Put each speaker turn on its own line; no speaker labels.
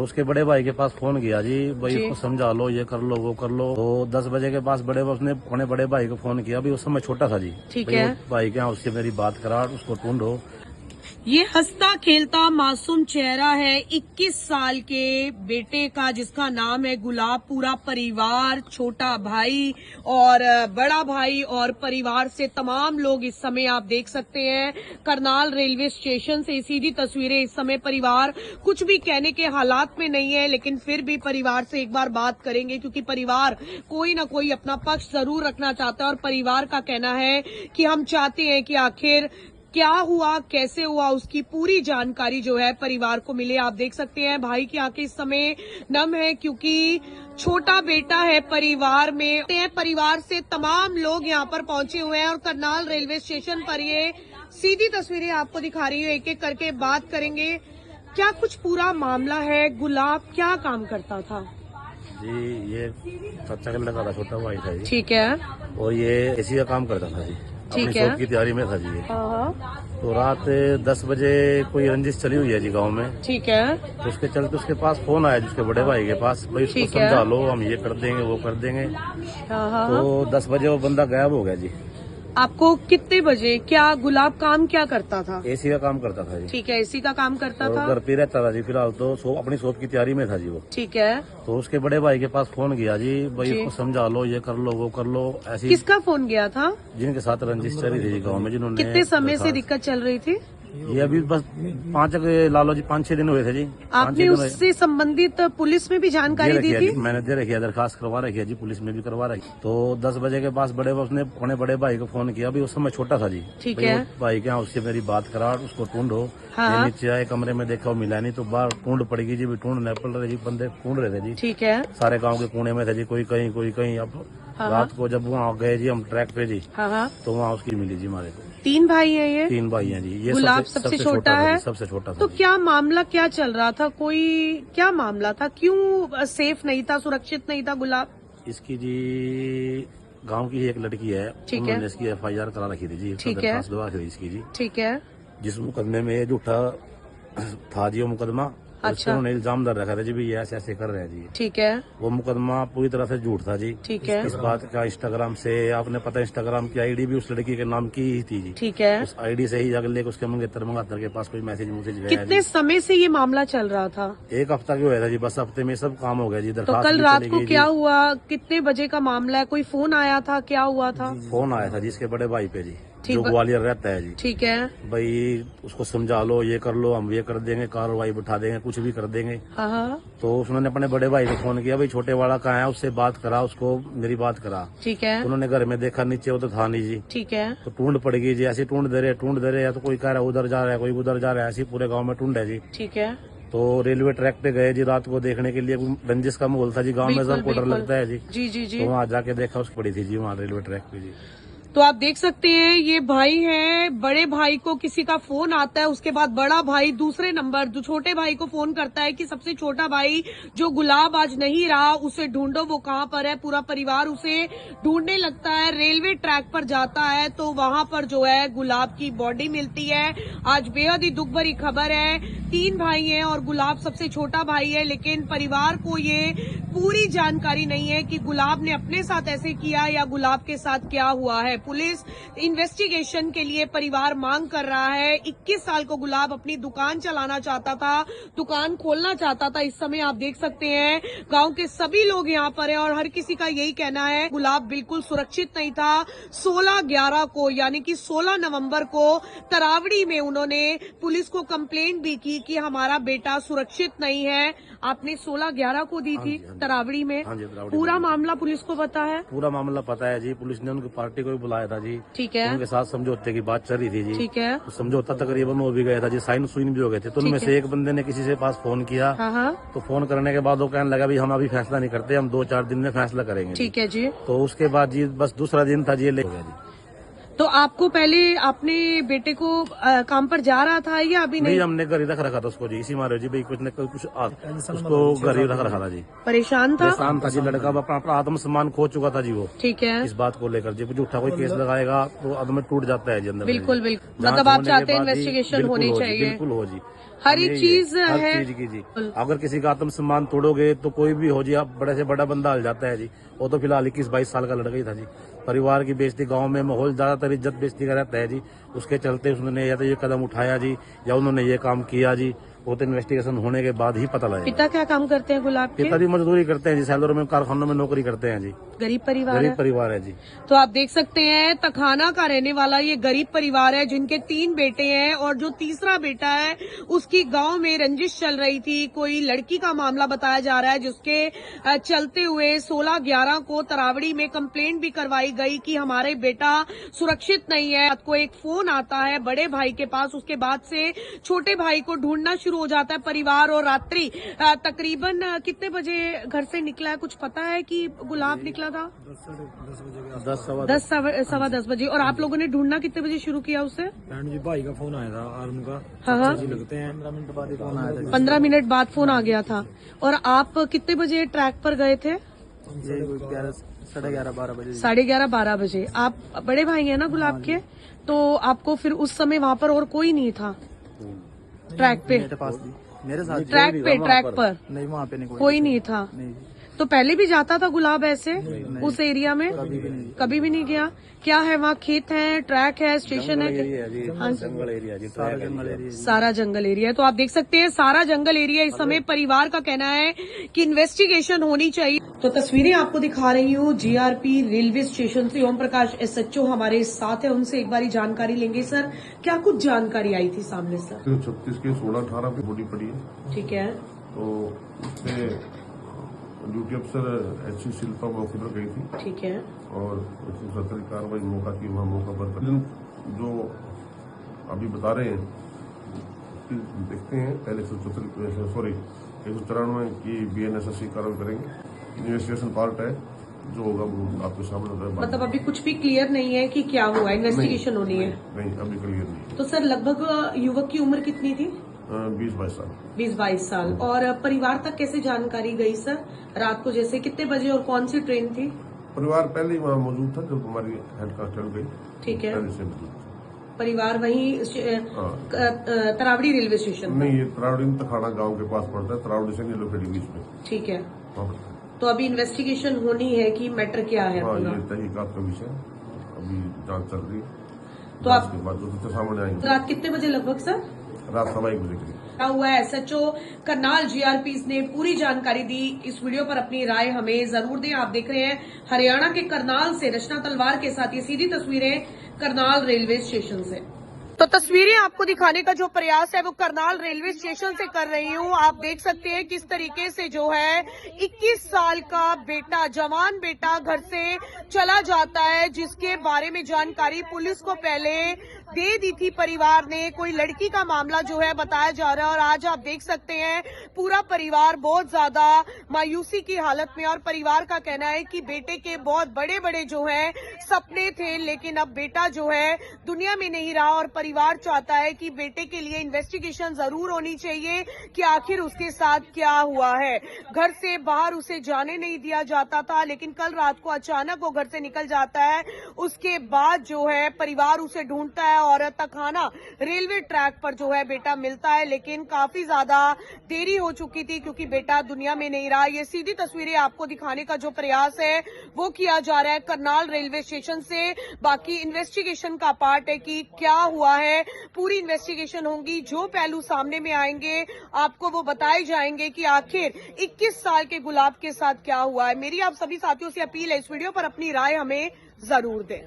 उसके बड़े भाई के पास फोन किया जी, भाई
जी।
इसको समझा लो, ये कर लो वो कर लो। तो 10 बजे के पास उसने अपने बड़े भाई को फोन किया, भाई उस समय छोटा था जी।
ठीक
भाई
है।
वो भाई के यहाँ उससे मेरी बात करा, उसको ढूंढो।
ये हंसता खेलता मासूम चेहरा है 21 साल के बेटे का, जिसका नाम है गुलाब। पूरा परिवार, छोटा भाई और बड़ा भाई और परिवार से तमाम लोग इस समय आप देख सकते हैं करनाल रेलवे स्टेशन से सीधी तस्वीरें। इस समय परिवार कुछ भी कहने के हालात में नहीं है, लेकिन फिर भी परिवार से एक बार बात करेंगे, क्योंकि परिवार कोई ना कोई अपना पक्ष जरूर रखना चाहता है। और परिवार का कहना है कि हम चाहते हैं कि आखिर क्या हुआ, कैसे हुआ, उसकी पूरी जानकारी जो है परिवार को मिले। आप देख सकते हैं भाई की आंखें इस समय नम है, क्योंकि छोटा बेटा है परिवार में। परिवार से तमाम लोग यहाँ पर पहुंचे हुए हैं और करनाल रेलवे स्टेशन पर ये सीधी तस्वीरें आपको दिखा रही हूँ। एक एक करके बात करेंगे, क्या कुछ पूरा मामला है। गुलाब क्या काम करता था
जी? ये चाचा का लड़का था, छोटा भाई था जी।
ठीक है।
और ये एसी का काम करता था जी, अपनी
ठीक है।
शॉप की तैयारी में था जी ये। तो रात 10 बजे कोई रंजिश चली हुई है जी गांव में।
ठीक है।
तो उसके चलते उसके पास फोन आया जिसके बड़े भाई के पास, भाई उसको
ठीक है।
समझा लो, हम ये कर देंगे वो कर देंगे। तो 10 बजे वो बंदा गायब हो गया जी।
आपको कितने बजे, क्या गुलाब काम क्या करता था?
एसी का काम करता था जी।
ठीक है, एसी का काम करता
और
था।
घर पे रहता था जी फिलहाल, तो अपनी शॉप की तैयारी में था जी वो।
ठीक है।
तो उसके बड़े भाई के पास फोन किया जी, भाई
जी।
इसको समझा लो, ये कर लो वो कर लो। ऐसी
किसका फोन गया था?
जिनके साथ रंजिश चली थी जी गाँव में, जिन्होंने
कितने समय से दिक्कत चल रही थी?
ये अभी बस 5-6 दिन हुए थे जी। 5-6
आपने
दिन हुए।
उससे संबंधित पुलिस में भी जानकारी दी थी?
मैंने दे रखी है, दरखास्त करवा रखी है जी, पुलिस में भी करवा रखी। तो 10 बजे के पास उसने अपने बड़े भाई को फोन किया, भाई उस समय छोटा था जी।
ठीक
भाई
है।
वो भाई के यहाँ उससे मेरी बात करा, उसको ढूंढो।
हाँ।
ये नीचे आए, कमरे में देखा वो मिला नहीं, तो बाहर ढूंढ पड़ेगी जी, भी ढूंढने पड़ रहे जी, बंदे ढूंढ रहे थे जी।
ठीक है।
सारे गाँव के कोने में थे जी, कोई कहीं कोई कहीं। अब रात को जब वहाँ गए जी हम ट्रैक पे जी,
हाँ।
तो वहाँ उसकी मिली जी हमारे को।
3 भाई हैं ये?
3 भाई हैं जी। ये
गुलाब सबसे छोटा है?
सबसे छोटा था
तो
जी।
क्या मामला क्या चल रहा था? कोई क्या मामला था? क्यों सेफ नहीं था, सुरक्षित नहीं था गुलाब?
इसकी जी गांव की ही एक लड़की है,
ठीक है।
उन्होंने इसकी FIR करा रखी थी जी।
ठीक है।
दरखास्त दवा रखी थी इसकी जी,
ठीक है।
जिस मुकदमे में ये झूठा था जी वो मुकदमा।
अच्छा।
उन्होंने इल्जाम दर रखा था जी, भी ये ऐसे ऐसे कर रहे हैं जी।
ठीक है।
वो मुकदमा पूरी तरह से झूठ था जी।
ठीक है।
इस बात का इंस्टाग्राम से आपने पता, इंस्टाग्राम की ID भी उस लड़की के नाम की ही थी जी।
ठीक है।
उस ID से ही अगले उसके मंगेतर के पास कोई मैसेज गया
कितने
जी।
समय से ये मामला चल रहा था?
1 हफ्ता क्यों हुआ था जी, बस हफ्ते में सब काम हो गया जी।
तो
दरखास्त
कल
भी
रात
चली
को
गई
क्या
जी।
हुआ? कितने बजे का मामला है? कोई फोन आया था? क्या हुआ था?
फोन आया था जी इसके बड़े भाई पे जी,
ठीक
जो
है।
ग्वालियर रहता है जी।
ठीक है।
भाई उसको समझा लो, ये कर लो, हम ये कर देंगे, कार्रवाई बिठा देंगे, कुछ भी कर देंगे।
हाँ।
तो उन्होंने अपने बड़े भाई को फोन किया, भाई छोटे वाला कहाँ है, उससे बात करा, उसको मेरी बात करा।
ठीक है।
उन्होंने घर में देखा, नीचे वो तो था नहीं जी।
ठीक है।
तो ढूंढ पड़ेगी जी, ऐसे ढूंढ दे रहे हैं। तो कोई कह रहा है उधर जा रहा है, कोई उधर जा रहा है, ऐसे पूरे गाँव में ढूंढ है जी।
ठीक है।
तो रेलवे ट्रैक पे गए जी रात को देखने के लिए, रंजिश का माहौल था जी गाँव में,
बिल्कुल,
सबको डर
बिल्कुल।
लगता है जी।
जी जी जी।
तो वहाँ जाके देखा, उसकी पड़ी थी जी वहाँ रेलवे ट्रैक पे जी।
तो आप देख सकते हैं ये भाई हैं, बड़े भाई को किसी का फोन आता है, उसके बाद बड़ा भाई दूसरे नंबर जो छोटे भाई को फोन करता है कि सबसे छोटा भाई जो गुलाब आज नहीं रहा उसे ढूंढो, वो कहाँ पर है। पूरा परिवार उसे ढूंढने लगता है, रेलवे ट्रैक पर जाता है तो वहां पर जो है गुलाब की बॉडी मिलती है। आज बेहद ही दुख भरी खबर है, 3 भाई हैं और गुलाब सबसे छोटा भाई है, लेकिन परिवार को ये पूरी जानकारी नहीं है कि गुलाब ने अपने साथ ऐसे किया या गुलाब के साथ क्या हुआ है। पुलिस इन्वेस्टिगेशन के लिए परिवार मांग कर रहा है। 21 साल को गुलाब अपनी दुकान चलाना चाहता था, दुकान खोलना चाहता था। इस समय आप देख सकते हैं गांव के सभी लोग यहाँ पर हैं और हर किसी का यही कहना है गुलाब बिल्कुल सुरक्षित नहीं था। 16/11 को यानी कि 16 नवंबर को तरावड़ी में उन्होंने पुलिस को कंप्लेंट भी की कि हमारा बेटा सुरक्षित नहीं है। आपने 16/11 को दी थी तरावड़ी में?
हाँ जी, तरावड़ी
पूरा
में।
मामला पुलिस को पता है?
पूरा मामला पता है जी, पुलिस ने उनकी पार्टी को भी बुलाया था जी।
ठीक है।
उनके साथ समझौते की बात चल रही थी जी।
ठीक है।
तो समझौता तकरीबन हो भी गया था जी, साइन सुइन भी हो गए थे। तो उनमें
ठीक
से एक बंदे ने किसी से पास फोन किया।
हाँ।
तो फोन करने के बाद वो कहने लगा, भी हम अभी फैसला नहीं करते, हम 2-4 दिन में फैसला करेंगे।
ठीक है जी।
तो उसके बाद जी बस दूसरा दिन था जी, ले हो गया जी।
तो आपको पहले अपने बेटे को काम पर जा रहा था या अभी
नहीं,
नहीं?
हमने घर ही रख रखा था उसको जी, इसी मारे जी भाई कुछ न कुछ उसको घर ही रख रखा था जी।
परेशान था?
परेशान था जी, लड़का अपना आत्मसम्मान खो चुका था जी वो,
ठीक है,
इस बात को लेकर जी। झूठा कोई केस लगाएगा तो आदमी टूट जाता है जी अंदर।
बिल्कुल बिल्कुल।
जांच
मतलब आप
होने के
चाहते हैं
बाद ही
इन्वेस्टिगेशन
बिल्कुल
होनी
हो जी,
चाहिए,
बिल्कुल हो जी।
हर एक चीज
हर
है।
चीज की जी। अगर किसी का आत्मसम्मान तोड़ोगे तो कोई भी हो जी, आप बड़े से बड़ा बंदा हल जाता है जी। वो तो फिलहाल 21-22 साल का लड़का ही था जी। परिवार की बेइज्जती, गांव में माहौल ज्यादातर इज्जत बेइज्जती का रहता है जी। उसके चलते उसने या तो ये कदम उठाया जी, या उन्होंने ये काम किया जी। वो तो इन्वेस्टिगेशन होने के बाद ही पता लगेगा।
पिता क्या काम करते हैं गुलाब के?
पिताजी मजदूरी करते हैं जी, सैलूर में, कारखानों में नौकरी करते हैं जी।
गरीब परिवार है।
गरीब परिवार है जी।
तो आप देख सकते हैं तखाना का रहने वाला ये गरीब परिवार है, जिनके 3 बेटे हैं और जो तीसरा बेटा है उसकी गांव में रंजिश चल रही थी। कोई लड़की का मामला बताया जा रहा है, जिसके चलते हुए 16/11 को तरावड़ी में कंप्लेंट भी करवाई गई कि हमारे बेटा सुरक्षित नहीं है। रात को एक फोन आता है बड़े भाई के पास, उसके बाद से छोटे भाई को ढूंढना शुरू हो जाता है परिवार। और रात्रि तकरीबन कितने बजे घर से निकला है, कुछ पता है कि गुलाब निकला था? 10 सवा 10 बजे। और आप लोगों ने ढूंढना कितने बजे शुरू किया उसे?
जी भाई का फोन आया था आर्म का।
हाँ,
जी लगते हैं 15 मिनट बाद ही फोन आया था।
15 मिनट बाद फोन आ गया था। और आप कितने बजे ट्रैक पर गए थे?
11:30-12 बजे।
11:30-12 बजे। आप बड़े भाई हैं ना गुलाब के, तो आपको फिर उस समय वहाँ पर और कोई नहीं था ट्रैक पे?
मेरे पास भी, मेरे साथ
ट्रैक पर
नहीं, वहाँ पे नहीं
कोई नहीं था।
नहीं,
तो पहले भी जाता था गुलाब ऐसे उस एरिया में? कभी भी नहीं गया। क्या है वहाँ, खेत है, ट्रैक है, स्टेशन है? हाँ,
जंगल एरिया जी,
सारा जंगल एरिया।
सारा जंगल एरिया। तो आप देख सकते हैं सारा जंगल एरिया। इस समय परिवार का कहना है कि इन्वेस्टिगेशन होनी चाहिए। तो तस्वीरें आपको दिखा रही हूँ जीआरपी रेलवे स्टेशन से। ओम प्रकाश एसएचओ हमारे साथ है, उनसे एक बारी जानकारी लेंगे। सर, क्या कुछ जानकारी आई थी सामने? सर
36 के 16-18 पे बॉडी पड़ी है,
ठीक है,
तो उसमें ड्यूटी अफसर एचसी शिल्पा मौके पर गई थी
ठीक है,
और 170 कार्रवाई मौका की, वहाँ मौका पर जो अभी बता रहे हैं कि देखते हैं। पहले 194 की BNSS कार्रवाई करेंगे। इन्वेस्टिगेशन पार्ट है, जो होगा वो आपके सामने होगा।
मतलब अभी कुछ भी क्लियर नहीं है कि क्या हुआ, इन्वेस्टिगेशन होनी है?
नहीं, अभी क्लियर नहीं।
तो सर लगभग युवक की उम्र कितनी थी?
20-22 साल।
20-22 साल। और परिवार तक कैसे जानकारी गई सर? रात को जैसे कितने बजे और कौन सी ट्रेन थी?
परिवार पहले ही वहाँ मौजूद था जब हमारी हेड कांस्टेबल गई,
ठीक है,
पहले से मौजूद था।
परिवार वहीं तरावड़ी रेलवे स्टेशन?
नहीं, ये तरावड़ी में तखाना गांव के पास पड़ता है, तरावड़ी से नीलोखेड़ी बीच में।
ठीक है।
हाँ,
तो अभी इन्वेस्टिगेशन होनी है कि मैटर क्या है?
हाँ,
पूरा
ये तहकीकात का विषय, अभी जांच चल रही है।
तो
जांच
आप
के बाद जो तथ्य सामने आएंगे।
रात कितने बजे लगभग सर?
रात 1:15 बजे करीब।
हुआ है। एसएचओ करनाल जीआरपी ने पूरी जानकारी दी। इस वीडियो पर अपनी राय हमें जरूर दें। आप देख रहे हैं हरियाणा के करनाल से रचना तलवार के साथ ये सीधी तस्वीरें करनाल रेलवे स्टेशन से। तो तस्वीरें आपको दिखाने का जो प्रयास है वो करनाल रेलवे स्टेशन से कर रही हूँ। आप देख सकते हैं किस तरीके से जो है 21 साल का बेटा, जवान बेटा घर से चला जाता है, जिसके बारे में जानकारी पुलिस को पहले दे दी थी परिवार ने। कोई लड़की का मामला जो है बताया जा रहा है। और आज आप देख सकते हैं पूरा परिवार बहुत ज्यादा मायूसी की हालत में। और परिवार का कहना है कि बेटे के बहुत बड़े बड़े जो है सपने थे, लेकिन अब बेटा जो है दुनिया में नहीं रहा। और परिवार चाहता है कि बेटे के लिए इन्वेस्टिगेशन जरूर होनी चाहिए कि आखिर उसके साथ क्या हुआ है। घर से बाहर उसे जाने नहीं दिया जाता था, लेकिन कल रात को अचानक वो घर से निकल जाता है। उसके बाद जो है परिवार उसे ढूंढता है और तखाना रेलवे ट्रैक पर जो है बेटा मिलता है, लेकिन काफी ज्यादा देरी हो चुकी थी क्योंकि बेटा दुनिया में नहीं रहा। ये सीधी तस्वीरें आपको दिखाने का जो प्रयास है वो किया जा रहा है करनाल रेलवे स्टेशन से। बाकी इन्वेस्टिगेशन का पार्ट है कि क्या हुआ है, पूरी इन्वेस्टिगेशन होगी। जो पहलू सामने में आएंगे आपको वो बताए जाएंगे कि आखिर 21 साल के गुलाब के साथ क्या हुआ है। मेरी आप सभी साथियों से अपील है, इस वीडियो पर अपनी राय हमें जरूर दें।